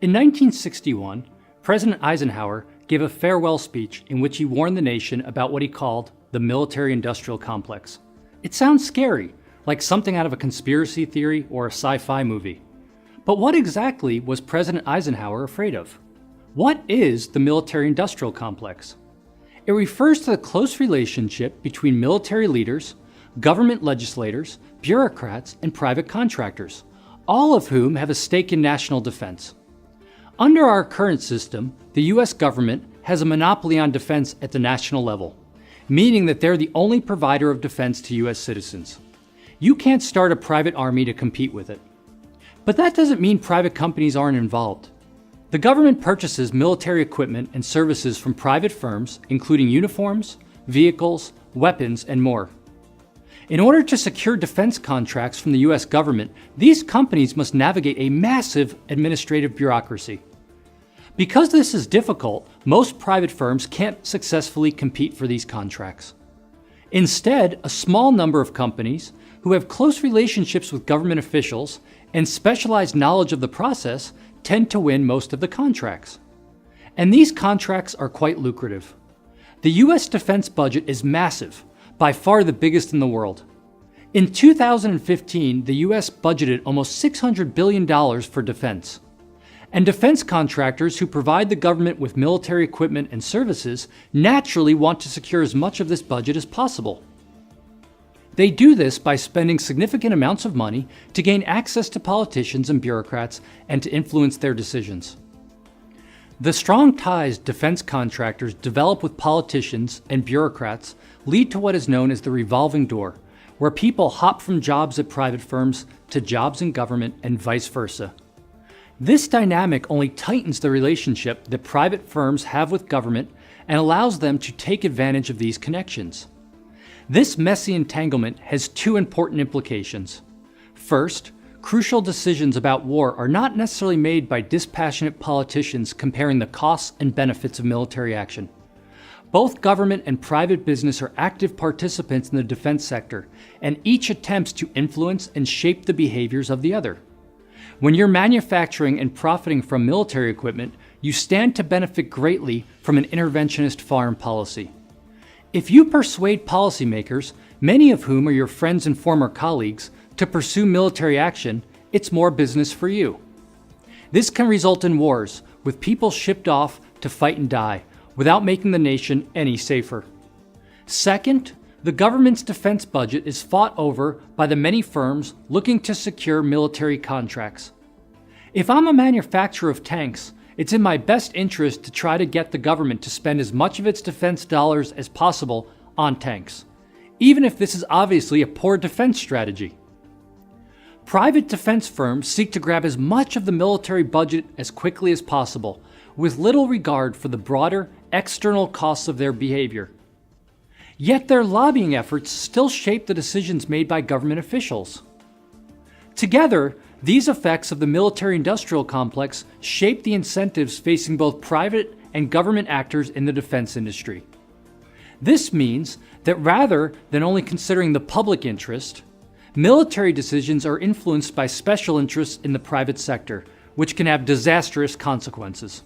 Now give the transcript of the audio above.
In 1961, President Eisenhower gave a farewell speech in which he warned the nation about what he called the military-industrial complex. It sounds scary, like something out of a conspiracy theory or a sci-fi movie. But what exactly was President Eisenhower afraid of? What is the military-industrial complex? It refers to the close relationship between military leaders, government legislators, bureaucrats, and private contractors, all of whom have a stake in national defense. Under our current system, the US government has a monopoly on defense at the national level, meaning that they're the only provider of defense to US citizens. You can't start a private army to compete with it. But that doesn't mean private companies aren't involved. The government purchases military equipment and services from private firms, including uniforms, vehicles, weapons, and more. In order to secure defense contracts from the US government, these companies must navigate a massive administrative bureaucracy. Because this is difficult, most private firms can't successfully compete for these contracts. Instead, a small number of companies who have close relationships with government officials and specialized knowledge of the process tend to win most of the contracts. And these contracts are quite lucrative. The US defense budget is massive, by far the biggest in the world. In 2015, the US budgeted almost $600 billion for defense. And defense contractors who provide the government with military equipment and services naturally want to secure as much of this budget as possible. They do this by spending significant amounts of money to gain access to politicians and bureaucrats and to influence their decisions. The strong ties defense contractors develop with politicians and bureaucrats lead to what is known as the revolving door, where people hop from jobs at private firms to jobs in government and vice versa. This dynamic only tightens the relationship that private firms have with government and allows them to take advantage of these connections. This messy entanglement has two important implications. First, crucial decisions about war are not necessarily made by dispassionate politicians comparing the costs and benefits of military action. Both government and private business are active participants in the defense sector, and each attempts to influence and shape the behaviors of the other. When you're manufacturing and profiting from military equipment, you stand to benefit greatly from an interventionist foreign policy. If you persuade policymakers, many of whom are your friends and former colleagues, to pursue military action, it's more business for you. This can result in wars, with people shipped off to fight and die, without making the nation any safer. Second, the government's defense budget is fought over by the many firms looking to secure military contracts. If I'm a manufacturer of tanks, it's in my best interest to try to get the government to spend as much of its defense dollars as possible on tanks, even if this is obviously a poor defense strategy. Private defense firms seek to grab as much of the military budget as quickly as possible, with little regard for the broader external costs of their behavior. Yet their lobbying efforts still shape the decisions made by government officials. Together, these effects of the military-industrial complex shape the incentives facing both private and government actors in the defense industry. This means that rather than only considering the public interest, military decisions are influenced by special interests in the private sector, which can have disastrous consequences.